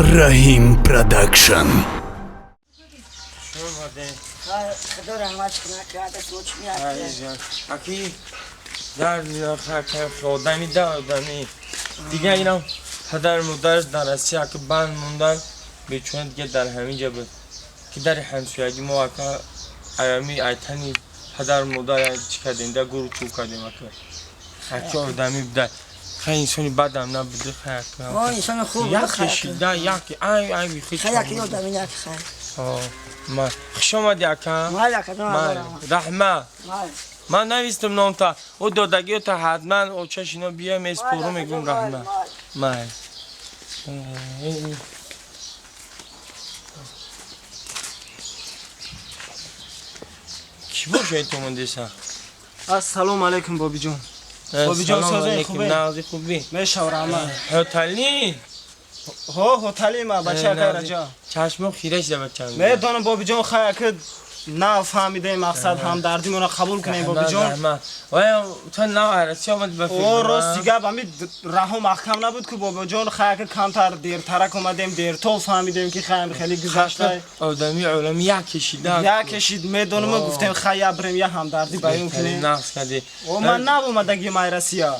Rahim Production. خدا رحمتش کنه که عادت سوچ میاد. اکی در خودمی دادمی دیگه اینم پدر مادرش در اسیا که بند موندن بیچون دیگه در همینجا بود که در همسایگی ما که ایامی ایتنی پدر مادر چی کردیم در گروه چوب کردیم اکی آدمی بوده خیلی انسانی بدم نبوده خیلی انسان خوب یکیشی ده یکی ای بیخیش یکی آدمی یک خیلی ما خوش آمدی اکا رحمه من نویستم نام تا او دادگی تا حتما او چش اینا بیا میسپورو میگم رحمه مای کی باشه تو من دیسا السلام علیکم بابی جون. بابی جون سازه خوبه؟ نازی خوبی میشه رحمه هتلی هتلی ما بچه خیر جا چشم خیرش ده بچه میدونم بابی جون خیلی که نه فهمیده مقصد هم دردی منو قبول کنیم بابی جون وای تو نه عرصی آمد بفکر او راست دیگه بامی راه محکم نبود که بابی جون خیلی کمتر دیرترک اومدیم دیر تو فهمیدیم که خیلی گذشته آدمی علمی یک کشید میدونم گفتیم خیلی بریم یه هم دردی بیان کنیم نقص کردی او من نبومدگی مایرسیا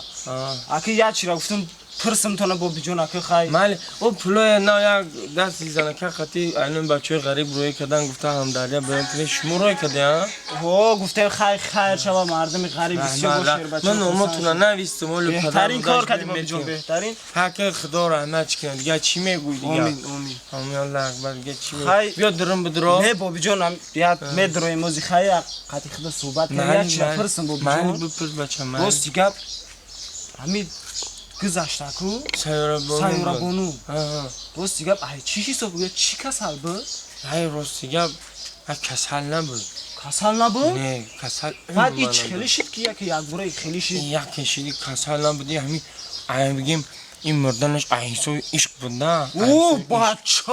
اکی یه چی را گفتم پرسم تو بابی جون اکی خیلی مالی او پلوی نه یک دستی زنه که خطی اینون بچه غریب روی کردن گفته هم دریا بیان کنی شما روی کردی ها؟ او گفته خیر شما مردم غریب بسیار باشیر بچه من نومتونه نویستم اولو بهترین کار کردی بابی جون بهترین حق خدا رحمت کنه دیگه چی میگوی دیگه آمین الله اکبر دیگه چی میگوی بیا درم بدرو نه بابی جون هم بیاد میدروی موزی خیلی قطعی خدا صحبت کنه چی پرسم بابی جون من بپرس بچه من دوست دیگه همین گذشته کو سیاره بانو دوست دیگه چی حساب بود چی کسل بود های راست دیگه کسل نبود کسل نبود نه کسل بعد هیچ خیلی شد که یک برای خیلی شد یک کشیدی کسل نبودی همین بگیم این مردنش احیسوی عشق بود نه او بچه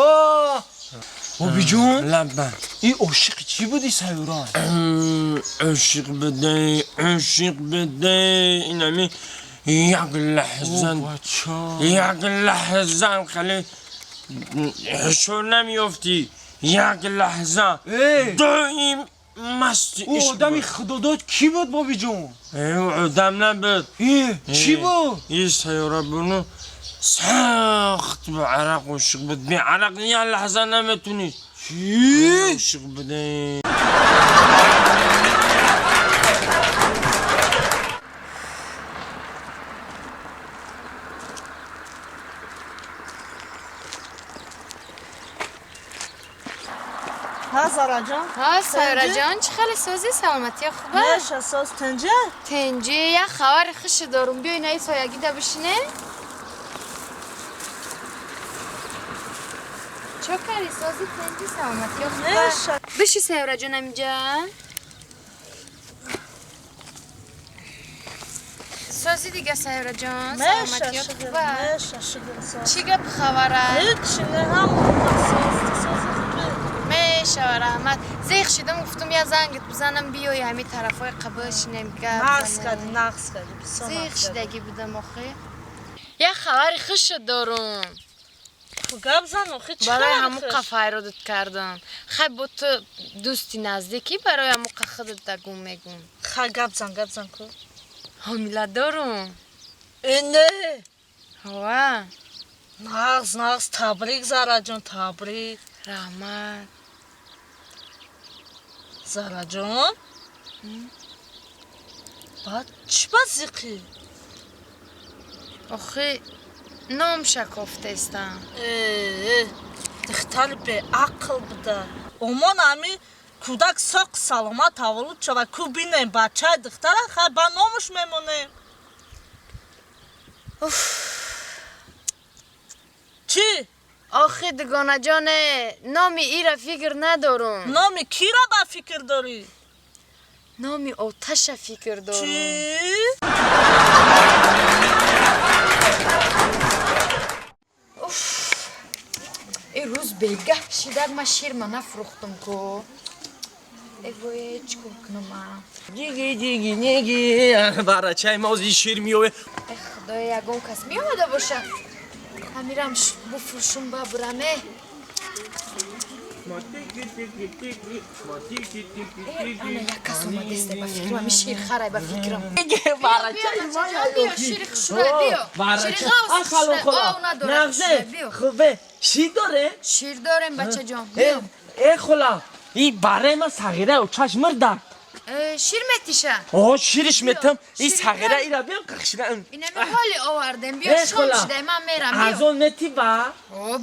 بابی جون لبن این عاشق چی بودی سیوران عاشق بده این همین یک لحظه خیلی شور نمیافتی یک لحظه دائم مستی او آدمی خدا داد کی بود بابی جون؟ او آدم نبود چی بود؟ یه سیاره بونو سخت به عرق عاشق بود به عرق یه لحظه نمیتونی چی؟ عاشق بده ها سارا جان ها سارا جان چه خیلی سازی سلامتی خوبه؟ نه ساز تنجه یه خبر خوش دارم بیای نه سایگی ده بشینه چه کاری سازی تنجه سلامتی خوبه؟ بشی سارا جان اینجا سازی دیگه سارا جان سلامتی خوبه؟ چی گپ خبره؟ هیچ نه هم میشه رحمت زیخ شدم گفتم یه زنگت بزنم بیای همین طرفای قبلش نمیگه نقص کردی زیخ شدگی بودم آخه یه خبری خوش دارم گپ زن آخه چه برای همون قفای رو داد کردم خیلی با تو دوستی نزدیکی برای همون خودت دگم میگم خیلی گپ زن کو حامله دارم نه هوا نقص تبریک زارا جان تبریک رحمت زارا جان بعد چی بازیقی؟ آخه نام شکافته استم دختر به عقل بده امان همی کودک ساق سلامت تولد شود کو بینیم بچه دختر خیلی با نامش میمونیم چی؟ آخه دگانه جانه نامی ای را فکر ندارم نامی کی را با فکر داری؟ نامی آتش فکر دارم چی؟ این روز بگه شیدک ما شیر ما نفروختم که ایوه چی کنم دیگی نگی برای چای موزی شیر میوه خدای یکم کس میامده باشه همیرم بفروشم ببرمه انا یک کس اومده است به فکرم همی شیر خرای به فکرم بیا شیر خشوره بیا شیر غوث خشوره آه نداره خشوره بیا خوبه شیر داره؟ شیر دارم بچه جان بیا ای خلا این برای من صغیره و چشم مردم شیر متیشه آه شیرش متم این شیر صغیره خرای. ایرا بیا کخشیرم اینه حالی آوردم بیا شام شده من میرم از بیا اون متی با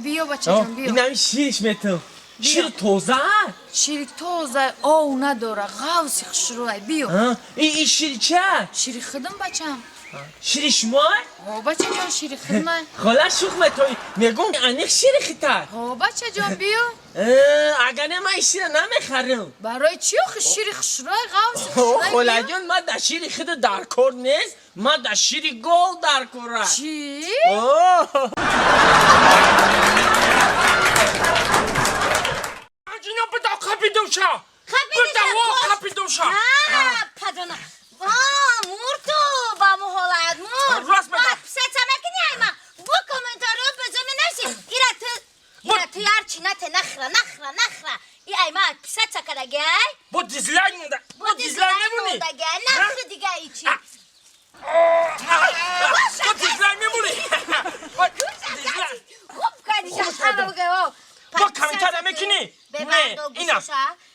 بیا بچه جان بیا این همی شیرش متم شیر توزه شیر توزه آه نداره غوث خشوره بیا این شیر چه؟ شیر خدم بچم شیر شما؟ بچه جان شیر خدمه خلا شوخ متوی میگم انیخ شیر خیتر بچه جان بیا اگر نه من شیر نمیخرم برای چی آخه شیر خشوره غوث خشوره خلا بیا جان من در شیر خود در کار نیست من در شیر گل در کاره چی؟ Angina bada kapidosha. Kapidosha. پدونا مورتو با مهالت مور راست بگم. سه مکنی ایما بو کومنتارو بزنی نرسی ایرا تو یار چینات نخره ای ایما سه چکرگی Bu dizler munda. Bu dizler ne bu ne? نخره دیگه ایچی Bu dizler ne bu ne? Dizler. خوب کردی شخصا بگه Bu kamikada mekini. Ne? İna.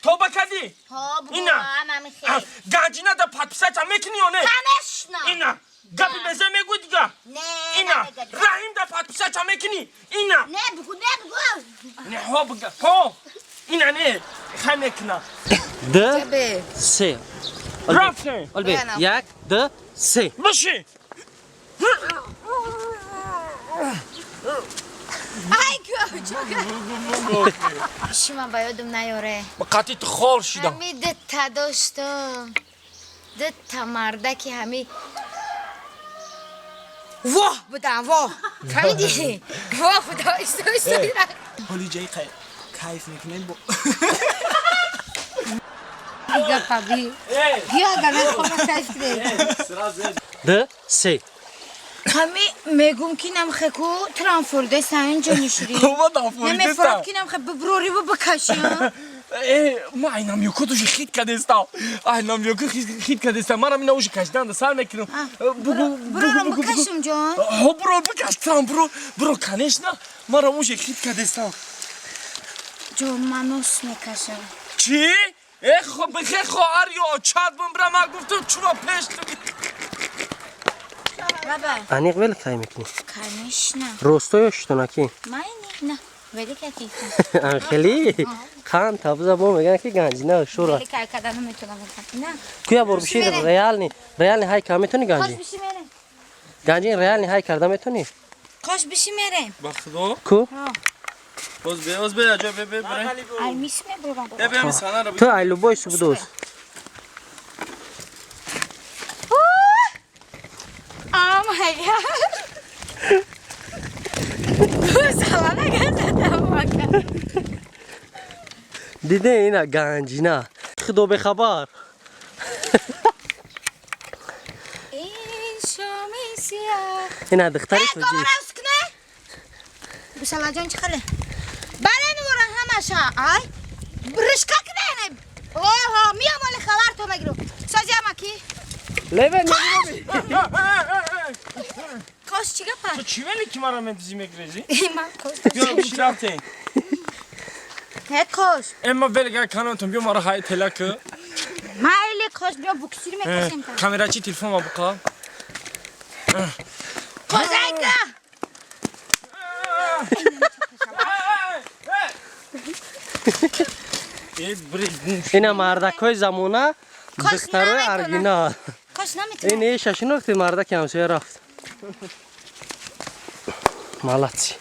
Toba kadi. ها بگو اینا. همه خیلی Gacina da patpisata mekini o ne? همشنا İna. Gabi beze megu diga. نه İna. نمیگه Rahim da patpisata mekini. İna. نه بگو Ne ho buga. Ho. İna ne? Kamekna. ده به سه Rafte. البته یک ده سه Başı. ای شما باید نیاره Kati tıkhol şida. همی دتا داشتم دتا مرده که همی واه بودم واه فهمیدی؟ واه بودم استوی حالی جای کیف میکنه با دیگه پبی بیا گلن خواه کیف کرد ده سه همی میگم که نمخکو ترانفورده سن جنشری Hava da fırdı نمیفرد که نمخ ببروری و بکشیم ما aynam yok o hit kadesta. Aynam yok hit kadesta. Mara mina uji kaçtan da sar mekirim. برو بکشم جان Ha bro bu kaçtan bro kaneshna. Mara uji hit kadesta. جان منوس میکشم Çi? Ekho bekho aryo çad bumra ma guftum çuva peş. بابا انیق ول کای میکنی کنش نه روستوی شتونکی من نه ولی که کیف خیلی خان تابزا بو میگن که گنج نه شورا ولی که کدام میتونم نه کیا بر بشی ریال نی های کام میتونی کاش گنجی بشی میرم گنجی ریال نی های کرده میتونی کاش بشی میرم Bakdo. کو Oz be acaba be bre. ای میسمه برو E be mi sana تو ایلو بوی سو بدوز آم هیا سلام گذاشتم دیده اینا گنجی نه خدو به خبر این شامی سیاه اینا دختری تو جی بسلا جان چخله بله نورا همشا آی برشکا کنه اوه میام ولی خبر تو مگرو سازی اما کی لیون کاش چیگه پر To çi veli ki mara men dizime girezi? من کاش Yok şirafte. هت کاش Emma veli gel kanontum bir mara hay telakı. مایلی کاش بیا بوکسیر میکشیم تا Kameraçı telefon var bu ka. کوزایکا اینا مردکای زمونه دخترای نمی‌کنه. ارگینال کاش نمیتونم این ششنو وقتی مردک همسایه رفت مالات